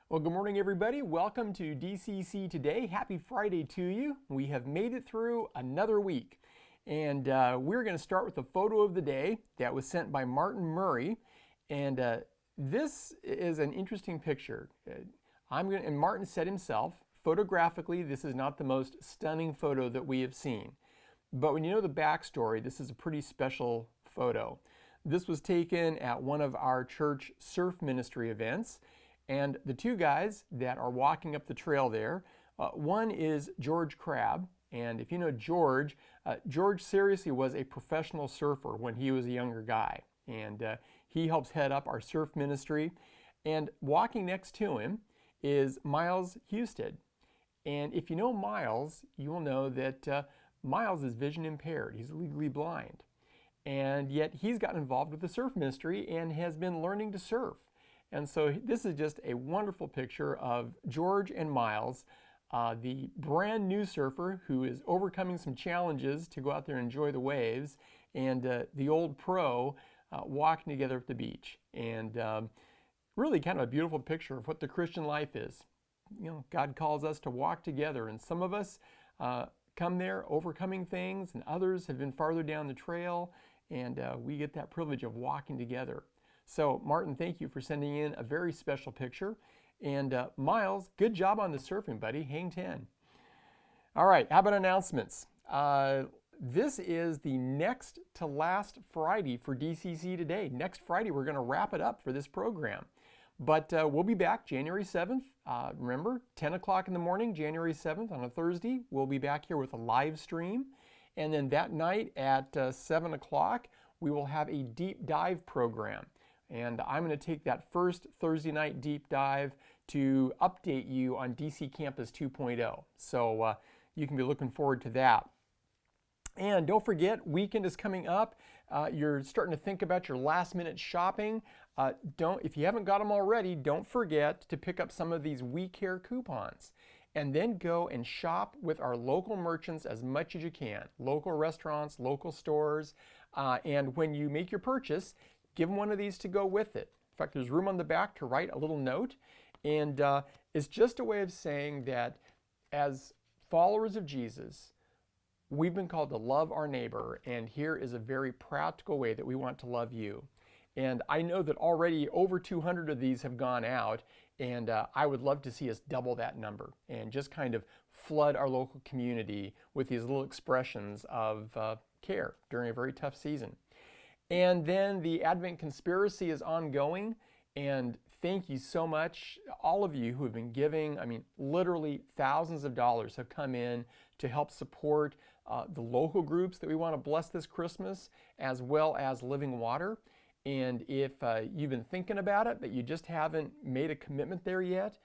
Well, good morning, everybody. Welcome to DCC Today. Happy Friday to you. We have made it through another week. And we're going to start with the photo of the day that was sent by Martin Murray. And this is an interesting picture. And Martin said himself, photographically, this is not the most stunning photo that we have seen. But when you know the backstory, this is a pretty special photo. This was taken at one of our church surf ministry events. And the two guys that are walking up the trail there, one is George Crabb. And if you know George, George seriously was a professional surfer when he was a younger guy. And he helps head up our surf ministry. And walking next to him is Miles Husted. And if you know Miles, you will know that Miles is vision impaired. He's legally blind. And yet he's gotten involved with the surf ministry and has been learning to surf. And so this is just a wonderful picture of George and Miles, the brand new surfer who is overcoming some challenges to go out there and enjoy the waves, and the old pro walking together at the beach. And really kind of a beautiful picture of what the Christian life is. You know, God calls us to walk together, and some of us come there overcoming things, and others have been farther down the trail, and we get that privilege of walking together. So, Martin, thank you for sending in a very special picture. And Miles, good job on the surfing, buddy. Hang 10. All right, how about announcements? This is the next to last Friday for DCC Today. Next Friday, we're going to wrap it up for this program. But we'll be back January 7th. Remember, 10 o'clock in the morning, January 7th on a Thursday. We'll be back here with a live stream. And then that night at 7 o'clock, we will have a deep dive program. And I'm going to take that first Thursday night deep dive to update you on DC Campus 2.0. So you can be looking forward to that. And don't forget, weekend is coming up. You're starting to think about your last minute shopping. If you haven't got them already, don't forget to pick up some of these We Care coupons. And then go and shop with our local merchants as much as you can. Local restaurants, local stores. And when you make your purchase, give them one of these to go with it. In fact, there's room on the back to write a little note. And it's just a way of saying that as followers of Jesus, we've been called to love our neighbor. And here is a very practical way that we want to love you. And I know that already over 200 of these have gone out. And I would love to see us double that number and just kind of flood our local community with these little expressions of care during a very tough season. And then the Advent Conspiracy is ongoing, and thank you so much, all of you who have been giving. I mean, literally thousands of dollars have come in to help support the local groups that we want to bless this Christmas, as well as Living Water. And if you've been thinking about it, but you just haven't made a commitment there yet,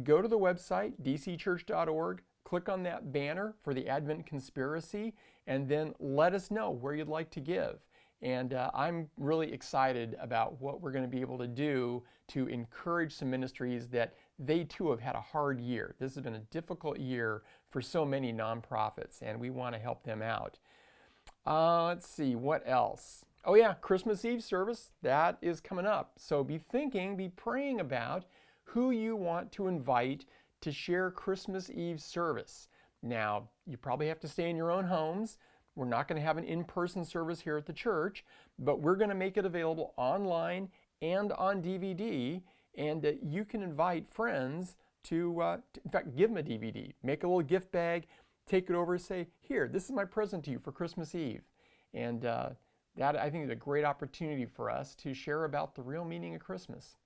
go to the website, dcchurch.org, click on that banner for the Advent Conspiracy, and then let us know where you'd like to give. And I'm really excited about what we're going to be able to do to encourage some ministries that they too have had a hard year. This has been a difficult year for so many nonprofits, and we want to help them out. Let's see, what else? Oh yeah, Christmas Eve service, that is coming up. So be praying about who you want to invite to share Christmas Eve service. Now, you probably have to stay in your own homes. We're not going to have an in-person service here at the church, but we're going to make it available online and on DVD, and you can invite friends to, in fact, give them a DVD. Make a little gift bag, take it over and say, here, this is my present to you for Christmas Eve. And that, I think, is a great opportunity for us to share about the real meaning of Christmas.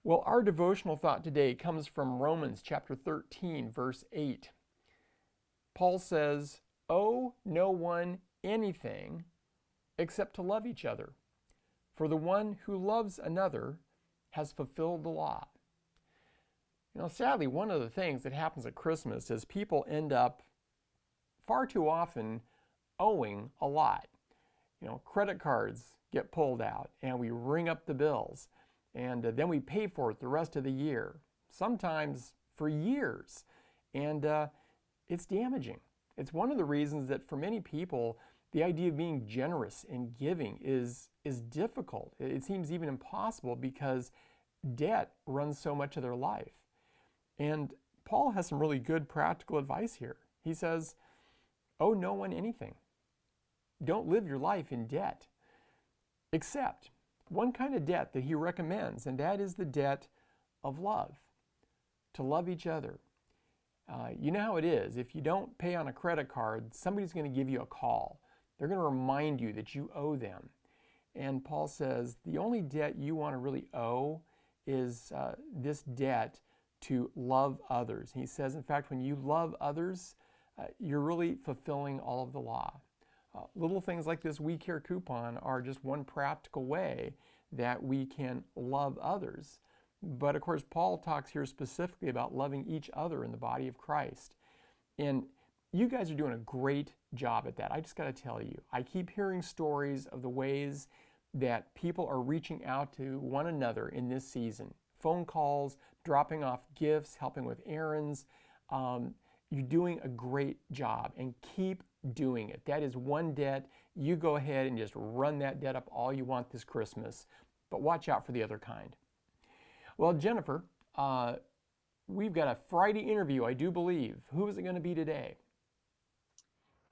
Well, our devotional thought today comes from Romans chapter 13, verse 8. Paul says, owe no one anything except to love each other. For the one who loves another has fulfilled the law. You know, sadly, one of the things that happens at Christmas is people end up far too often owing a lot. You know, credit cards get pulled out and we ring up the bills, and then we pay for it the rest of the year, sometimes for years, and it's damaging. It's one of the reasons that for many people, the idea of being generous and giving is difficult. It seems even impossible because debt runs so much of their life. And Paul has some really good practical advice here. He says, owe no one anything. Don't live your life in debt, except one kind of debt that he recommends, and that is the debt of love, to love each other. You know how it is. If you don't pay on a credit card, somebody's going to give you a call. They're going to remind you that you owe them. And Paul says the only debt you want to really owe is this debt to love others. He says, in fact, when you love others, you're really fulfilling all of the law. Little things like this We Care coupon are just one practical way that we can love others. But of course, Paul talks here specifically about loving each other in the body of Christ. And you guys are doing a great job at that. I just got to tell you, I keep hearing stories of the ways that people are reaching out to one another in this season. Phone calls, dropping off gifts, helping with errands. You're doing a great job, and keep doing it. That is one debt. You go ahead and just run that debt up all you want this Christmas, but watch out for the other kind. Well, Jennifer, we've got a Friday interview, I do believe. Who is it going to be today?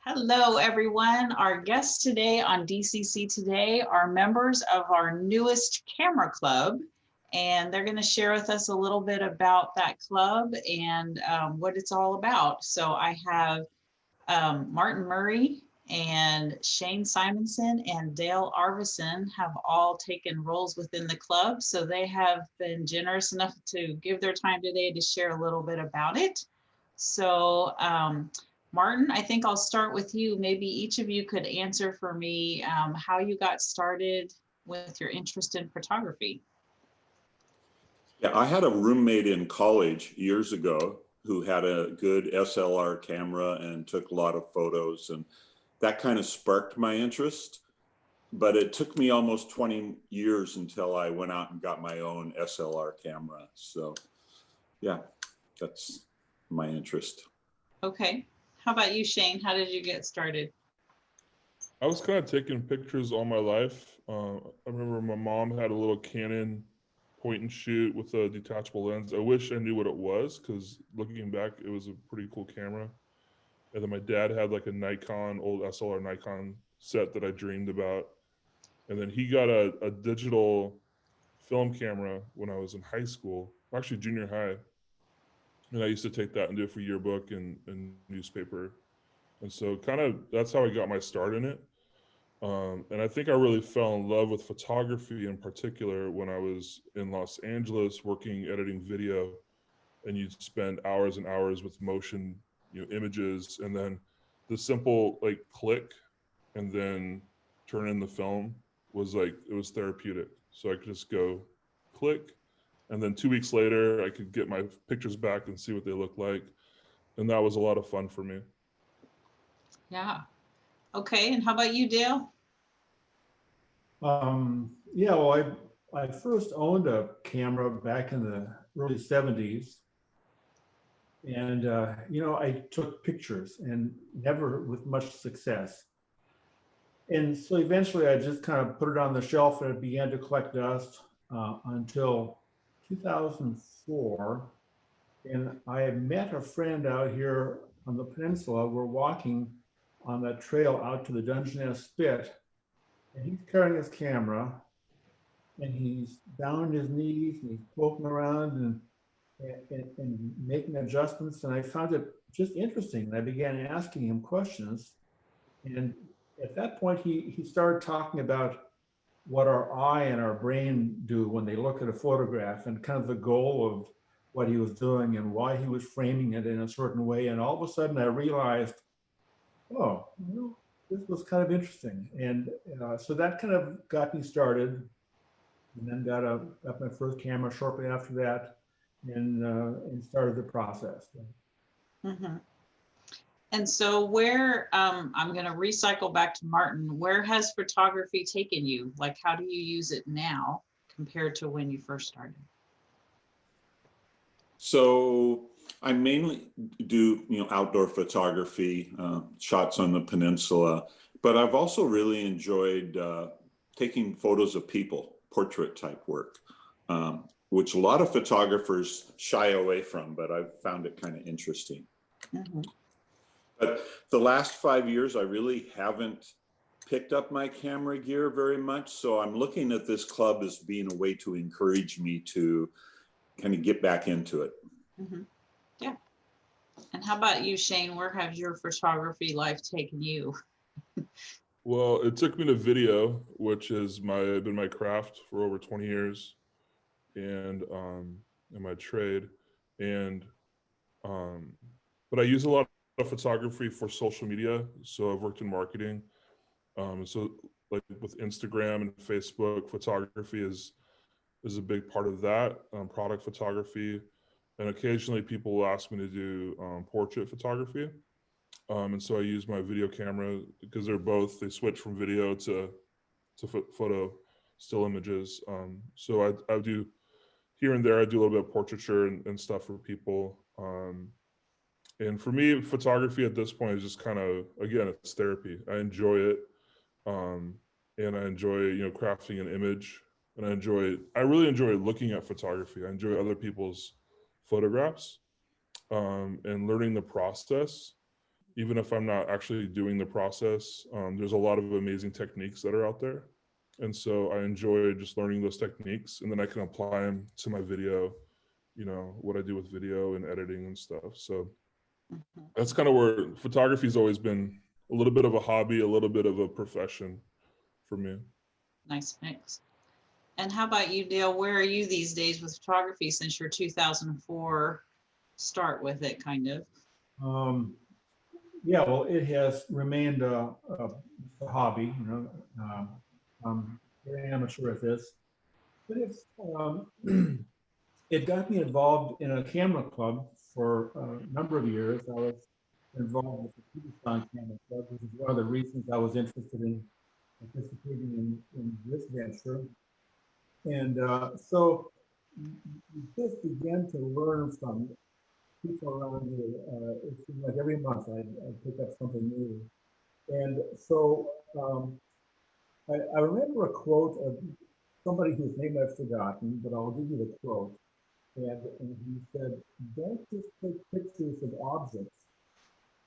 Hello, everyone. Our guests today on DCC Today are members of our newest camera club, and they're going to share with us a little bit about that club and what it's all about. So I have Martin Murray and Shane Simonson and Dale Arvison have all taken roles within the club. So they have been generous enough to give their time today to share a little bit about it. So Martin, I think I'll start with you. Maybe each of you could answer for me how you got started with your interest in photography. Yeah, I had a roommate in college years ago who had a good SLR camera and took a lot of photos, and that kind of sparked my interest. But it took me almost 20 years until I went out and got my own SLR camera. So yeah, that's my interest. Okay. How about you, Shane? How did you get started? I was kind of taking pictures all my life. I remember my mom had a little Canon point and shoot with a detachable lens. I wish I knew what it was, because looking back, it was a pretty cool camera. And then my dad had like a Nikon, old SLR Nikon set that I dreamed about. And then he got a digital film camera when I was in high school, actually junior high. And I used to take that and do it for yearbook and newspaper. And so kind of that's how I got my start in it. And I think I really fell in love with photography in particular when I was in Los Angeles working, editing video, and you'd spend hours and hours with motion, images, and then the simple like click and then turn in the film was like, it was therapeutic. So I could just go click, and then 2 weeks later I could get my pictures back and see what they look like. And that was a lot of fun for me. Yeah. Okay. And how about you, Dale? Yeah, well, I first owned a camera back in the early 70s. And, I took pictures and never with much success. And so eventually I just kind of put it on the shelf and it began to collect dust until 2004. And I met a friend out here on the peninsula. We're walking on that trail out to the Dungeness Spit. And he's carrying his camera and he's down on his knees and he's poking around and making adjustments. And I found it just interesting. And I began asking him questions. And at that point, he started talking about what our eye and our brain do when they look at a photograph, and kind of the goal of what he was doing and why he was framing it in a certain way. And all of a sudden I realized, oh, this was kind of interesting. And so that kind of got me started, and then got my first camera shortly after that, and started the process. Mm-hmm. And so where, I'm going to recycle back to Martin, where has photography taken you? Like, how do you use it now compared to when you first started? So I mainly do, outdoor photography, shots on the peninsula, but I've also really enjoyed taking photos of people, portrait type work. which a lot of photographers shy away from, but I've found it kind of interesting. Mhm. But the last 5 years, I really haven't picked up my camera gear very much. So I'm looking at this club as being a way to encourage me to kind of get back into it. Mhm. Yeah. And how about you, Shane? Where has your photography life taken you? Well, it took me to video, which has been my craft for over 20 years, and in my trade, and but I use a lot of photography for social media. So I've worked in marketing, so like with Instagram and Facebook, photography is a big part of that. Product photography, and occasionally people will ask me to do portrait photography. And so I use my video camera because they switch from video to photo, still images. So I do here and there, I do a little bit of portraiture and stuff for people. And for me, photography at this point is just kind of, again, it's therapy. I enjoy it. And I enjoy, crafting an image, and I really enjoy looking at photography. I enjoy other people's photographs, and learning the process. Even if I'm not actually doing the process, there's a lot of amazing techniques that are out there. And so I enjoy just learning those techniques, and then I can apply them to my video, what I do with video and editing and stuff. So Mhm. that's kind of where photography's always been a little bit of a hobby, a little bit of a profession for me. Nice mix. And how about you, Dale? Where are you these days with photography since your 2004 start with it, kind of? Yeah, well, it has remained a hobby, I'm very amateur at this, but it got me involved in a camera club for a number of years. I was involved with the Tucson Camera Club, which is one of the reasons I was interested in participating in this venture. And so you just began to learn from people around you. It seemed like every month I'd pick up something new. And so I remember a quote of somebody whose name I've forgotten, but I'll give you the quote. And he said, "Don't just take pictures of objects,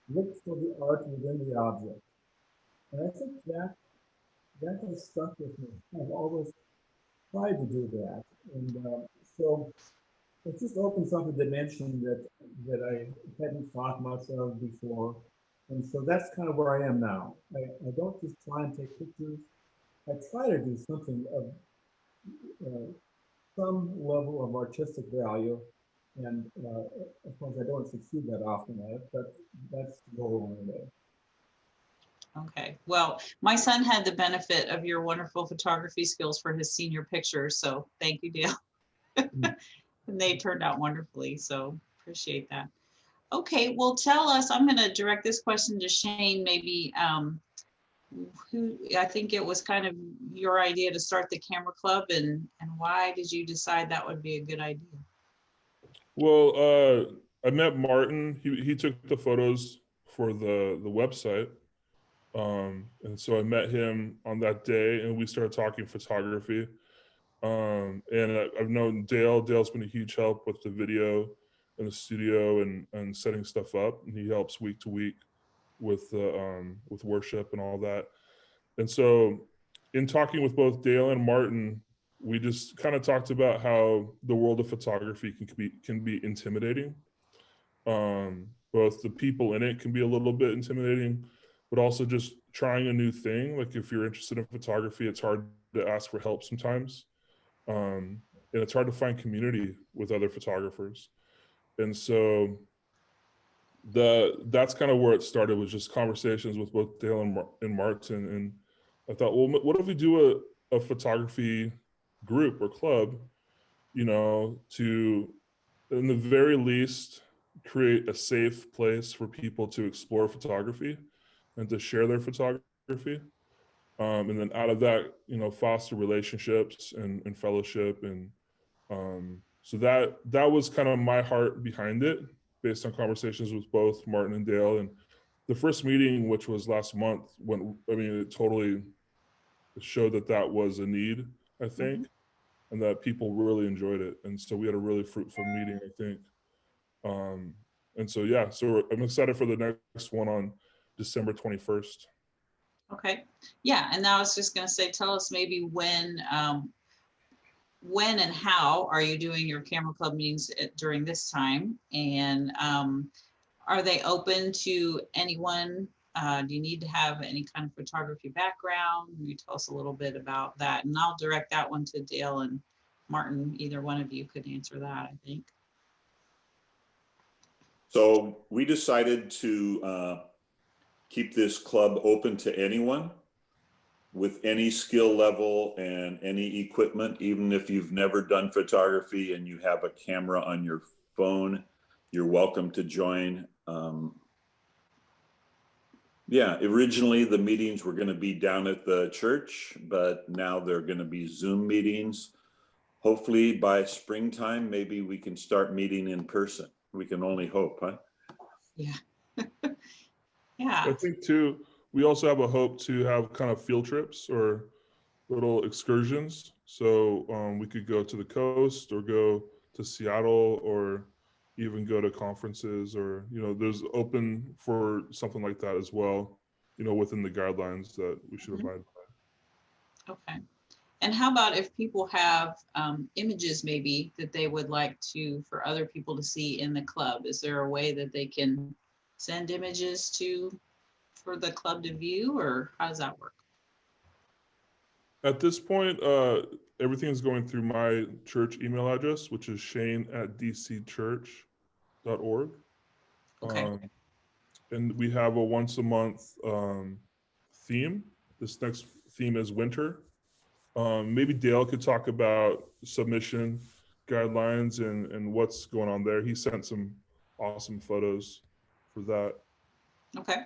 look for the art within the object." And I think that has stuck with me. I've always tried to do that. And so it just opens up a dimension that I hadn't thought much of before. And so that's kind of where I am now. I don't just try and take pictures. I try to do something of some level of artistic value. And of course, I don't succeed that often at it, but that's the goal anyway. Okay. Well, my son had the benefit of your wonderful photography skills for his senior pictures. So thank you, Dale. And they turned out wonderfully. So appreciate that. Okay. Well, tell us, I'm going to direct this question to Shane, maybe, who, I think it was kind of your idea to start the camera club, and why did you decide that would be a good idea? Well, I met Martin. He took the photos for the website. And so I met him on that day, and we started talking photography. And I've known Dale. Dale's been a huge help with the video and the studio and setting stuff up. And he helps week to week with worship and all that. And so in talking with both Dale and Martin, we just kind of talked about how the world of photography can be intimidating. Both the people in it can be a little bit intimidating, but also just trying a new thing. Like if you're interested in photography, it's hard to ask for help sometimes. And it's hard to find community with other photographers. And so that's kind of where it started, was just conversations with both Dale and Martin. And I thought, well, what if we do a photography group or club, to, in the very least, create a safe place for people to explore photography and to share their photography. And then out of that, foster relationships and fellowship. And so that was kind of my heart behind it, based on conversations with both Martin and Dale. And the first meeting, which was last month, it totally showed that was a need, I think. and that people really enjoyed it. And so we had a really fruitful meeting, I think. And so, yeah, so I'm excited for the next one on December 21st. Okay. Yeah. And now I was just going to say, tell us maybe when and how are you doing your camera club meetings during this time? And are they open to anyone? Do you need to have any kind of photography background? Can you tell us a little bit about that? And I'll direct that one to Dale and Martin. Either one of you could answer that, I think. So we decided to keep this club open to anyone with any skill level and any equipment. Even if you've never done photography and you have a camera on your phone, you're welcome to join. Yeah, originally the meetings were going to be down at the church, but now they're going to be Zoom meetings. Hopefully by springtime, maybe we can start meeting in person. We can only hope, huh? Yeah. Yeah. I think too, we also have a hope to have kind of field trips or little excursions. So we could go to the coast or go to Seattle or even go to conferences, or, you know, there's open for something like that as well, you know, within the guidelines that we should abide by. Okay. And how about if people have images maybe that they would like for other people to see in the club? Is there a way that they can send images for the club to view, or how does that work? At this point, everything is going through my church email address, which is shane@dcchurch.org. Okay. And we have a once a month theme. This next theme is winter. Maybe Dale could talk about submission guidelines and what's going on there. He sent some awesome photos for that. Okay.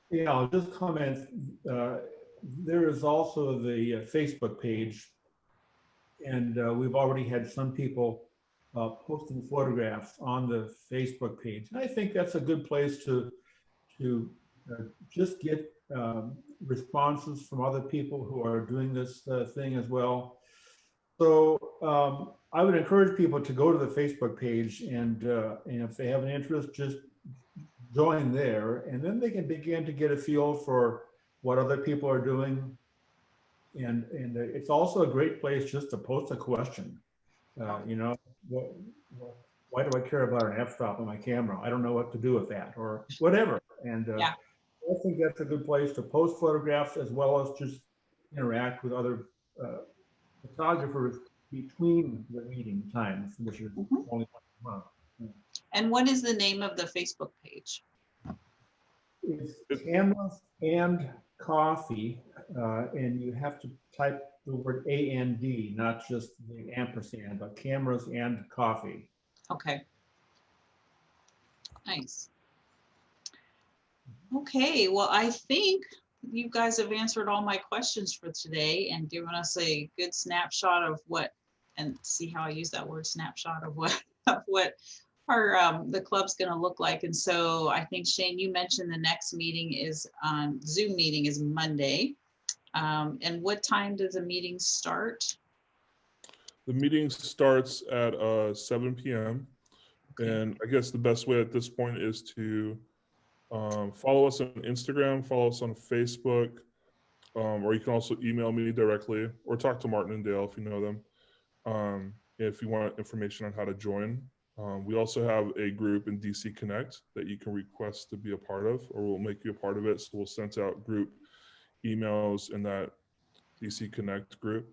Yeah, I'll just comment. There is also the Facebook page, and we've already had some people posting photographs on the Facebook page. And I think that's a good place to just get responses from other people who are doing this thing as well. So I would encourage people to go to the Facebook page, and if they have an interest, just join there, and then they can begin to get a feel for what other people are doing. And it's also a great place just to post a question. You know, why do I care about an f-stop on my camera? I don't know what to do with that, or whatever. And Yeah. I think that's a good place to post photographs, as well as just interact with other photographers between the meeting times, which is only once a month. And what is the name of the Facebook page? It's cameras and coffee, and you have to type the word AND, not just the ampersand, but cameras and coffee. Okay. Nice. Okay, well, I think you guys have answered all my questions for today and given us a good snapshot of what, and see how I use that word snapshot of what our the club's going to look like. And so I think, Shane, you mentioned the next meeting is on Zoom meeting is Monday. And what time does the meeting start? The meeting starts at 7 p.m. Okay. And I guess the best way at this point is to follow us on Instagram, follow us on Facebook, or you can also email me directly or talk to Martin and Dale if you know them, if you want information on how to join. We also have a group in DC Connect that you can request to be a part of, or we'll make you a part of it. So we'll send out group emails in that DC Connect group.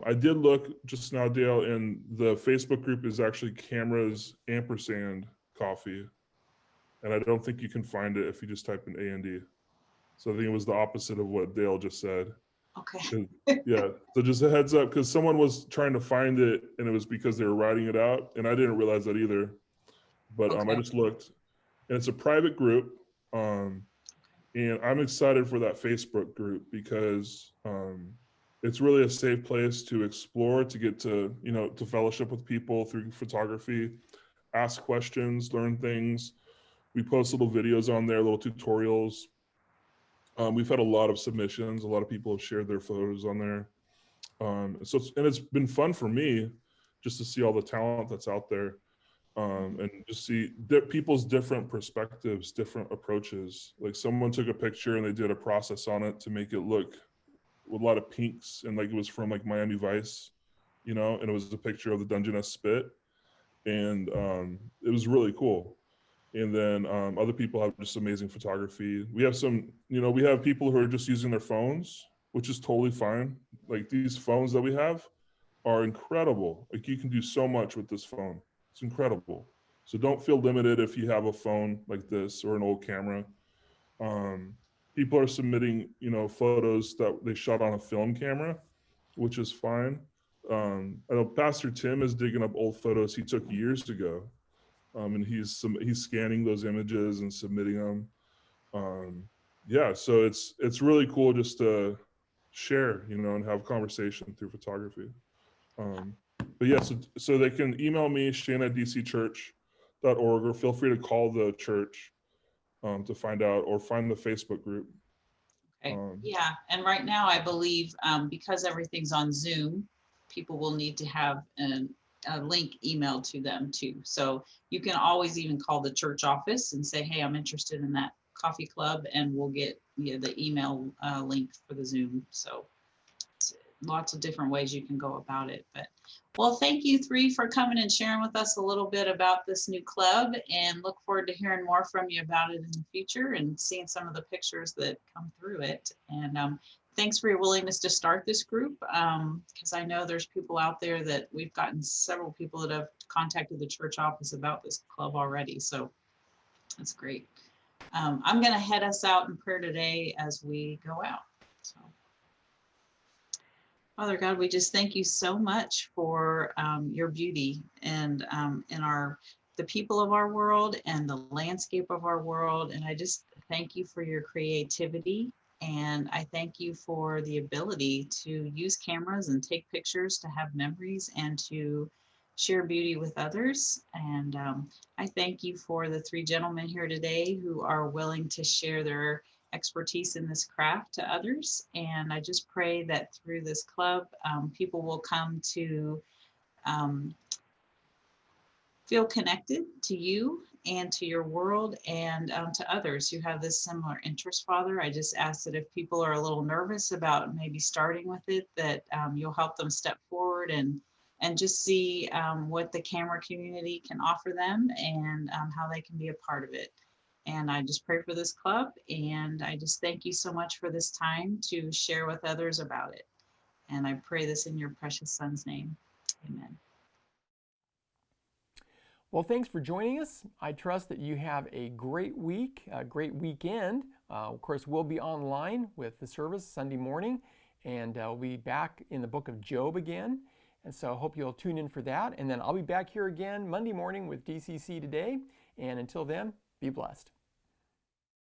I did look just now, Dale, and the Facebook group is actually Cameras ampersand coffee. And I don't think you can find it if you just type in A&D. So I think it was the opposite of what Dale just said. Okay. Yeah, so just a heads up, because someone was trying to find it and it was because they were writing it out, and I didn't realize that either. But Okay. I just looked, and it's a private group, and I'm excited for that Facebook group because it's really a safe place to explore, to get to, you know, to fellowship with people through photography, ask questions, learn things. We post little videos on there, little tutorials. We've had a lot of submissions. A lot of people have shared their photos on there. And it's been fun for me just to see all the talent that's out there, and just see people's different perspectives, different approaches. Like someone took a picture and they did a process on it to make it look with a lot of pinks, and like it was from like Miami Vice, and it was a picture of the Dungeness spit, and it was really cool. And then other people have just amazing photography. We have we have people who are just using their phones, which is totally fine. Like these phones that we have are incredible. Like you can do so much with this phone. It's incredible. So don't feel limited if you have a phone like this or an old camera. People are submitting, photos that they shot on a film camera, which is fine. I know Pastor Tim is digging up old photos he took years ago, and he's scanning those images and submitting them. Yeah, so it's really cool just to share, and have conversation through photography. But yeah, so they can email me, shane@dcchurch.org, or feel free to call the church to find out, or find the Facebook group. Okay. Yeah, and right now I believe because everything's on Zoom, people will need to have a link emailed to them too. So you can always even call the church office and say, hey, I'm interested in that coffee club, and we'll get the email link for the Zoom. So lots of different ways you can go about it. But well, thank you three for coming and sharing with us a little bit about this new club, and look forward to hearing more from you about it in the future and seeing some of the pictures that come through it. And thanks for your willingness to start this group, because I know there's people out there that we've gotten several people that have contacted the church office about this club already. So that's great. I'm going to head us out in prayer today as we go out. So, Father God, we just thank you so much for your beauty and in the people of our world and the landscape of our world. And I just thank you for your creativity. And I thank you for the ability to use cameras and take pictures to have memories and to share beauty with others. And I thank you for the three gentlemen here today who are willing to share their expertise in this craft to others. And I just pray that through this club, people will come to feel connected to you and to your world, and to others who have this similar interest, Father. I just ask that if people are a little nervous about maybe starting with it, that you'll help them step forward and just see what the camera community can offer them, and how they can be a part of it. And I just pray for this club, and I just thank you so much for this time to share with others about it. And I pray this in your precious Son's name. Amen. Well, thanks for joining us. I trust that you have a great week, a great weekend. Of course, we'll be online with the service Sunday morning, and we'll be back in the book of Job again. And so I hope you'll tune in for that. And then I'll be back here again Monday morning with DCC Today. And until then, be blessed.